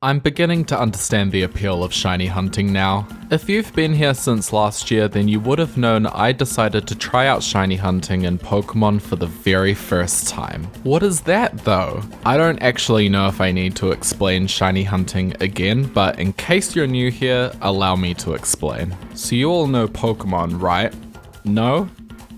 I'm beginning to understand the appeal of shiny hunting now. If you've been here since last year, then you would have known I decided to try out shiny hunting in Pokemon for the very first time. What is that though? I don't actually know if I need to explain shiny hunting again, but in case you're new here, allow me to explain. So you all know Pokemon, right? No?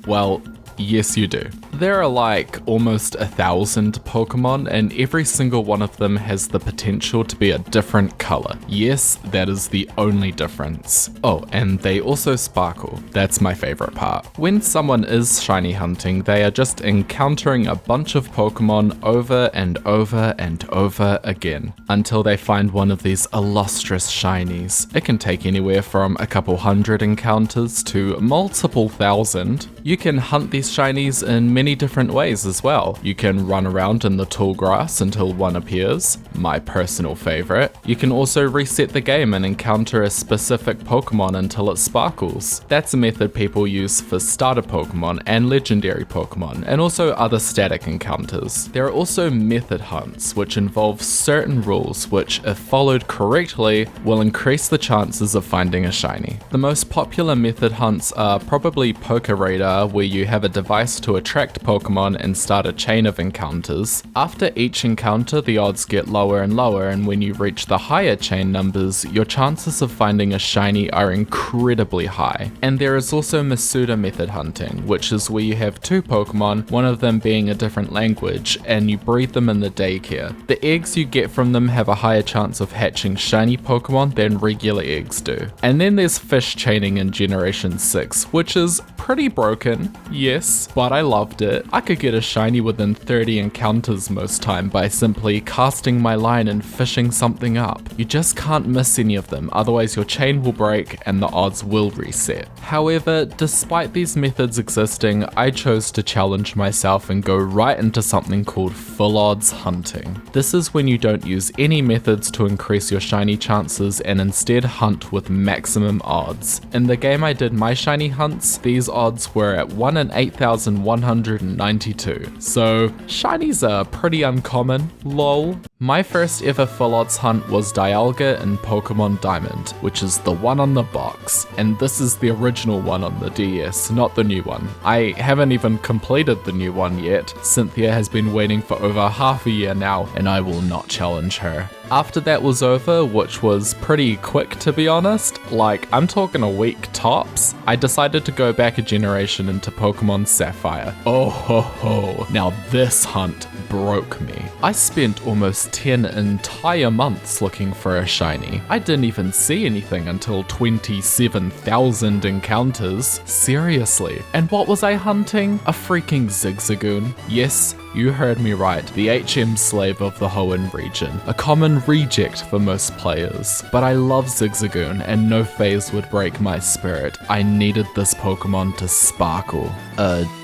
Well, yes you do. There are like almost 1,000 Pokemon, and every single one of them has the potential to be a different color. Yes, that is the only difference. Oh, and they also sparkle. That's my favorite part. When someone is shiny hunting, they are just encountering a bunch of Pokemon over and over and over again, until they find one of these illustrious shinies. It can take anywhere from a couple hundred encounters to multiple thousand. You can hunt these shinies in many different ways as well. You can run around in the tall grass until one appears, my personal favorite. You can also reset the game and encounter a specific Pokemon until it sparkles. That's a method people use for starter Pokemon and legendary Pokemon, and also other static encounters. There are also method hunts, which involve certain rules which, if followed correctly, will increase the chances of finding a shiny. The most popular method hunts are probably Pokéradar, where you have a device to attract Pokemon and start a chain of encounters. After each encounter, the odds get lower and lower, and when you reach the higher chain numbers, your chances of finding a shiny are incredibly high. And there is also Masuda method hunting, which is where you have two Pokemon, one of them being a different language, and you breed them in the daycare. The eggs you get from them have a higher chance of hatching shiny Pokemon than regular eggs do. And then there's fish chaining in Generation 6, which is pretty broken, yes, but I loved it. I could get a shiny within 30 encounters most time by simply casting my line and fishing something up. You just can't miss any of them, otherwise your chain will break and the odds will reset. However, despite these methods existing, I chose to challenge myself and go right into something called full odds hunting. This is when you don't use any methods to increase your shiny chances and instead hunt with maximum odds. In the game I did my shiny hunts, these odds were at 1 in 8,192. So shinies are pretty uncommon, lol. My first ever full odds hunt was Dialga in Pokemon Diamond, which is the one on the box, and this is the original one on the DS, not the new one. I haven't even completed the new one yet. Cynthia has been waiting for over half a year now, and I will not challenge her. After that was over, which was pretty quick to be honest, like I'm talking a week tops, I decided to go back a generation into Pokemon Sapphire. Oh ho ho, now this hunt broke me. I spent almost 10 entire months looking for a shiny. I didn't even see anything until 27,000 encounters. Seriously. And what was I hunting? A freaking Zigzagoon. Yes, you heard me right, the HM slave of the Hoenn region. A common reject for most players. But I love Zigzagoon and no phase would break my spirit. I needed this Pokemon to sparkle.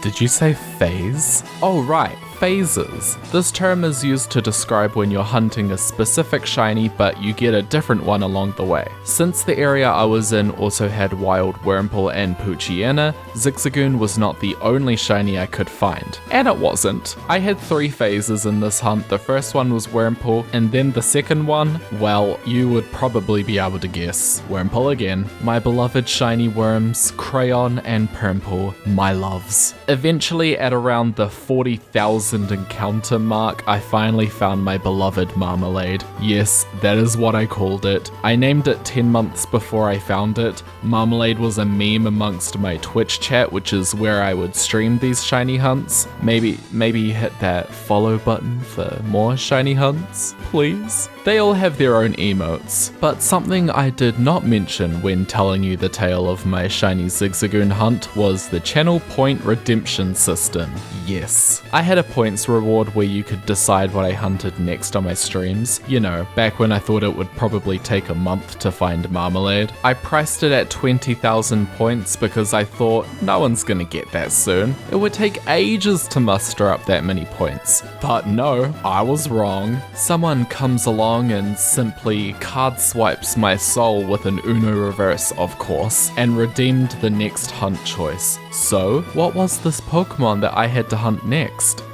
Did you say phase? Oh right, phases. This term is used to describe when you're hunting a specific shiny but you get a different one along the way. Since the area I was in also had wild Wurmple and Poochyena, Zigzagoon was not the only shiny I could find. And it wasn't. I had 3 phases in this hunt. The first one was Wurmple, and then the second one, well, you would probably be able to guess. Wurmple again. My beloved shiny worms, Crayon and Purmple, my loves. Eventually at around the 40,000 encounter mark, I finally found my beloved Marmalade. Yes, that is what I called it. I named it 10 months before I found it. Marmalade was a meme amongst my Twitch chat, which is where I would stream these shiny hunts. Maybe hit that follow button for more shiny hunts, please. They all have their own emotes, but something I did not mention when telling you the tale of my shiny Zigzagoon hunt was the channel point redemption system. Yes. I had a points reward where you could decide what I hunted next on my streams. You know, back when I thought it would probably take a month to find Marmalade. I priced it at 20,000 points because I thought no one's gonna get that soon. It would take ages to muster up that many points. But no, I was wrong. Someone comes along and simply card swipes my soul with an Uno reverse, of course, and redeemed the next hunt choice. So, what was this Pokemon that I had to hunt next?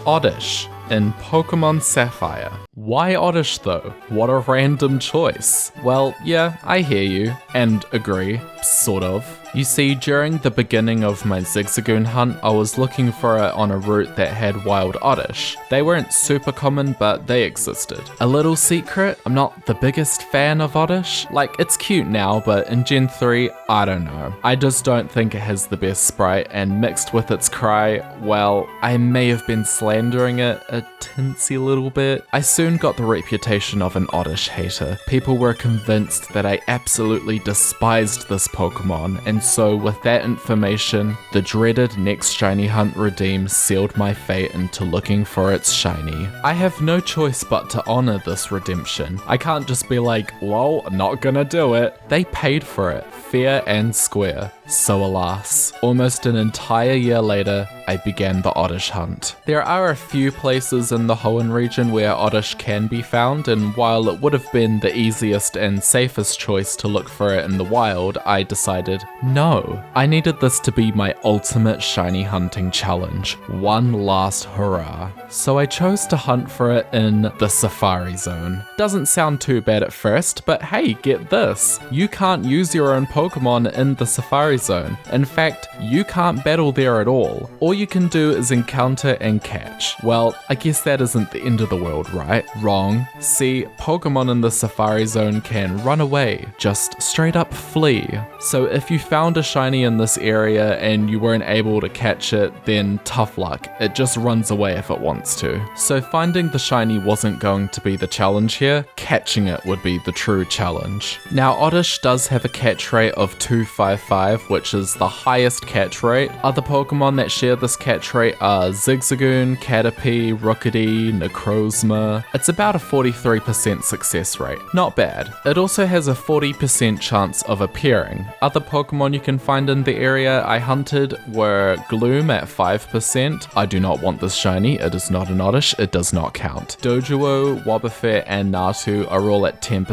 Oddish in Pokemon Sapphire. Why Oddish though? What a random choice. Well, yeah, I hear you, and agree, sort of. You see, during the beginning of my Zigzagoon hunt, I was looking for it on a route that had wild Oddish. They weren't super common, but they existed. A little secret, I'm not the biggest fan of Oddish. Like, it's cute now, but in Gen 3, I don't know. I just don't think it has the best sprite, and mixed with its cry, well, I may have been slandering it a tinsy little bit. I soon got the reputation of an Oddish hater. People were convinced that I absolutely despised this Pokemon, and so with that information, the dreaded next shiny hunt redeem sealed my fate into looking for its shiny. I have no choice but to honor this redemption. I can't just be like, lol, not gonna do it. They paid for it, fair and square. So alas, almost an entire year later, I began the Oddish hunt. There are a few places in the Hoenn region where Oddish can be found, and while it would have been the easiest and safest choice to look for it in the wild, I decided, no. I needed this to be my ultimate shiny hunting challenge. One last hurrah. So I chose to hunt for it in the Safari Zone. Doesn't sound too bad at first, but hey, get this. You can't use your own Pokemon in the Safari Zone. In fact, you can't battle there at all. All you can do is encounter and catch. Well, I guess that isn't the end of the world, right? Wrong. See, Pokemon in the Safari Zone can run away, just straight up flee. So if you found a shiny in this area and you weren't able to catch it, then tough luck. It just runs away if it wants to. So finding the shiny wasn't going to be the challenge here, catching it would be the true challenge. Now Oddish does have a catch rate of 255, which is the highest catch rate. Other Pokemon that share this catch rate are Zigzagoon, Caterpie, Rookidee, Necrozma. It's about a 43% success rate. Not bad. It also has a 40% chance of appearing. Other Pokemon you can find in the area I hunted were Gloom at 5%. I do not want this shiny, it is not an Oddish, it does not count. Doduo, Wobbuffet, and Natu are all at 10%,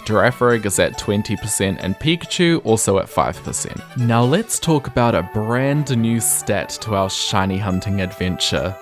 Girafarig is at 20%, and Pikachu also at 5%. Now let's talk about a brand new stat to our shiny hunting adventure: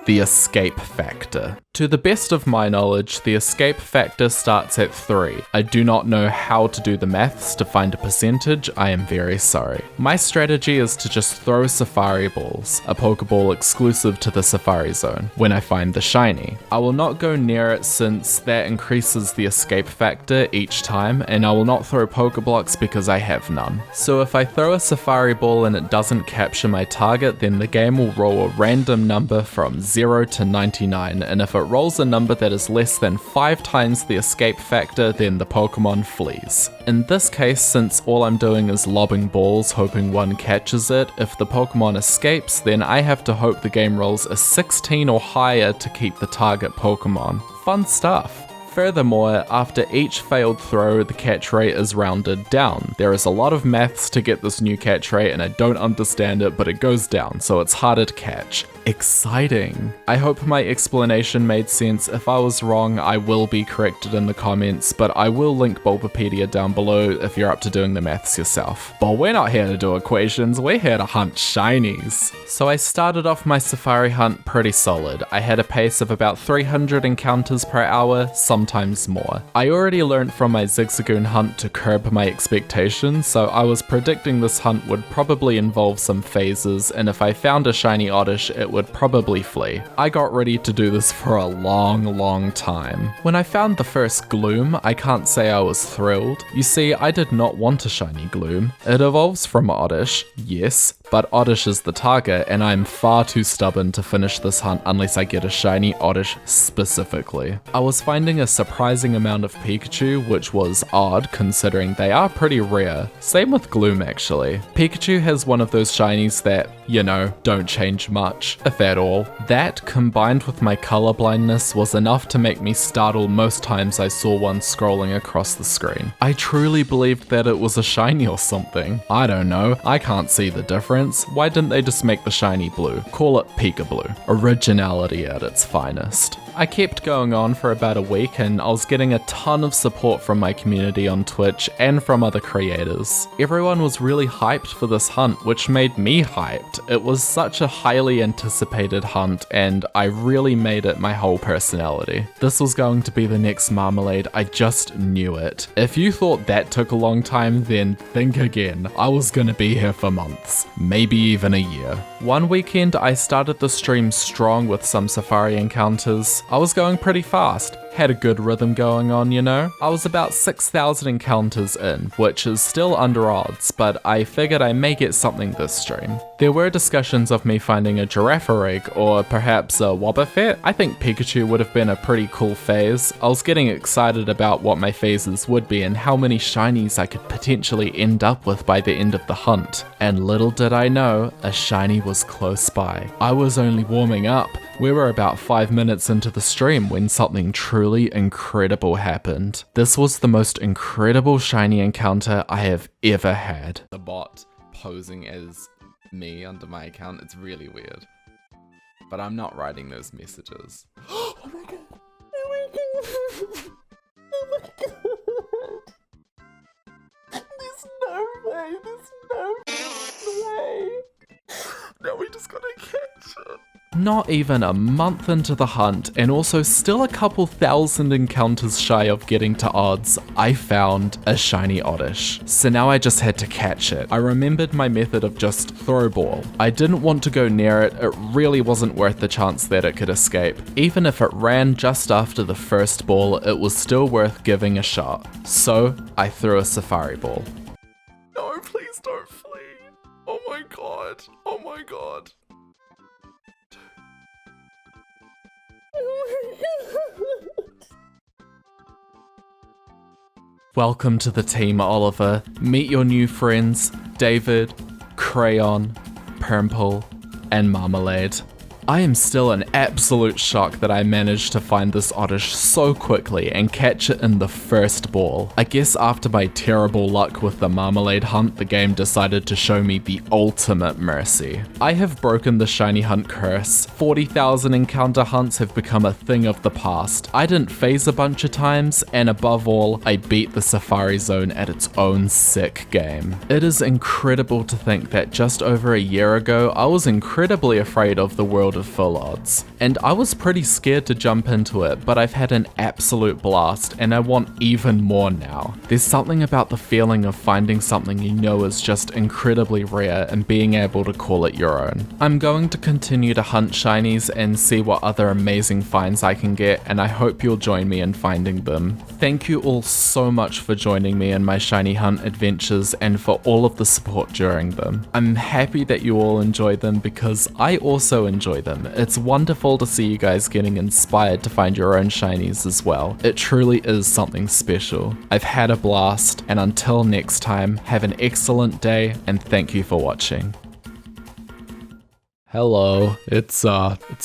the escape factor. To the best of my knowledge, the escape factor starts at 3. I do not know how to do the maths to find a percentage, I am very sorry. My strategy is to just throw Safari Balls, a Pokeball exclusive to the Safari Zone, when I find the shiny. I will not go near it since that increases the escape factor each time, and I will not throw Pokeblocks because I have none. So if I throw a Safari Ball and it doesn't capture my target, then the game will roll a random number from 0 to 99, and if it rolls a number that is less than 5 times the escape factor, then the Pokemon flees. In this case, since all I'm doing is lobbing balls hoping one catches it, if the Pokemon escapes, then I have to hope the game rolls a 16 or higher to keep the target Pokemon. Fun stuff. Furthermore, after each failed throw, the catch rate is rounded down. There is a lot of maths to get this new catch rate and I don't understand it, but it goes down, so it's harder to catch. Exciting. I hope my explanation made sense. If I was wrong, I will be corrected in the comments, but I will link Bulbapedia down below if you're up to doing the maths yourself. But we're not here to do equations, we're here to hunt shinies. So I started off my Safari hunt pretty solid. I had a pace of about 300 encounters per hour, sometimes more. I already learned from my Zigzagoon hunt to curb my expectations, so I was predicting this hunt would probably involve some phases, and if I found a shiny Oddish, it would probably flee. I got ready to do this for a long time. When I found the first Gloom, I can't say I was thrilled. You see, I did not want a shiny Gloom. It evolves from Oddish, yes, but Oddish is the target, and I'm far too stubborn to finish this hunt unless I get a shiny Oddish specifically. I was finding a surprising amount of Pikachu, which was odd considering they are pretty rare. Same with Gloom actually. Pikachu has one of those shinies that, you know, don't change much, if at all. That, combined with my colorblindness, was enough to make me startle most times I saw one scrolling across the screen. I truly believed that it was a shiny or something. I don't know, I can't see the difference. Why didn't they just make the shiny blue? Call it Peekaboo. Originality at its finest. I kept going on for about a week and I was getting a ton of support from my community on Twitch and from other creators. Everyone was really hyped for this hunt, which made me hyped. It was such a highly anticipated hunt and I really made it my whole personality. This was going to be the next Marmalade, I just knew it. If you thought that took a long time, then think again. I was gonna be here for months, maybe even a year. One weekend I started the stream strong with some Safari encounters. I was going pretty fast, had a good rhythm going on, you know? I was about 6,000 encounters in, which is still under odds, but I figured I may get something this stream. There were discussions of me finding a giraffe rig, or perhaps a Wobbuffet. I think Pikachu would have been a pretty cool phase. I was getting excited about what my phases would be and how many shinies I could potentially end up with by the end of the hunt. And little did I know, a shiny was close by. I was only warming up. We were about 5 minutes into the stream when something truly incredible happened. This was the most incredible shiny encounter I have ever had. The bot posing as me under my account, it's really weird. But I'm not writing those messages. Oh my god! Oh my god! Oh my god! There's no way! There's no way! Now we just gotta catch it. Not even a month into the hunt, and also still a couple thousand encounters shy of getting to odds, I found a shiny Oddish. So now I just had to catch it. I remembered my method of just throw ball. I didn't want to go near it, it really wasn't worth the chance that it could escape. Even if it ran just after the first ball, it was still worth giving a shot. So I threw a Safari ball. No, please don't flee. Oh my god. Oh my god. Welcome to the team, Oliver. Meet your new friends, David, Crayon, Purple, and Marmalade. I am still in absolute shock that I managed to find this Oddish so quickly and catch it in the first ball. I guess after my terrible luck with the Marmalade hunt, the game decided to show me the ultimate mercy. I have broken the shiny hunt curse. 40,000 encounter hunts have become a thing of the past. I didn't phase a bunch of times, and above all, I beat the Safari Zone at its own sick game. It is incredible to think that just over a year ago, I was incredibly afraid of the world of full odds, and I was pretty scared to jump into it, but I've had an absolute blast and I want even more now. There's something about the feeling of finding something you know is just incredibly rare and being able to call it your own. I'm going to continue to hunt shinies and see what other amazing finds I can get, and I hope you'll join me in finding them. Thank you all so much for joining me in my shiny hunt adventures and for all of the support during them. I'm happy that you all enjoy them because I also enjoy them. It's wonderful to see you guys getting inspired to find your own shinies as well. It truly is something special. I've had a blast, and until next time, have an excellent day and thank you for watching. Hello, it's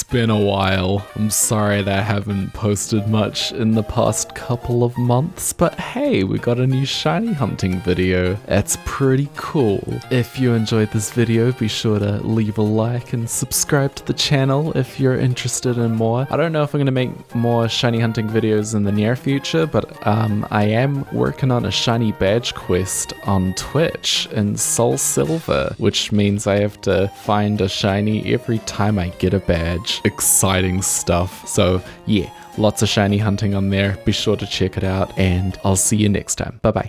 been a while. I'm sorry that I haven't posted much in the past couple of months, but hey, we got a new shiny hunting video. That's pretty cool. If you enjoyed this video, be sure to leave a like and subscribe to the channel if you're interested in more. I don't know if I'm gonna make more shiny hunting videos in the near future, but I am working on a shiny badge quest on Twitch in Soul Silver, which means I have to find a shiny every time I get a badge. Exciting stuff. So yeah, lots of shiny hunting on there. Be sure to check it out, and I'll see you next time. Bye bye.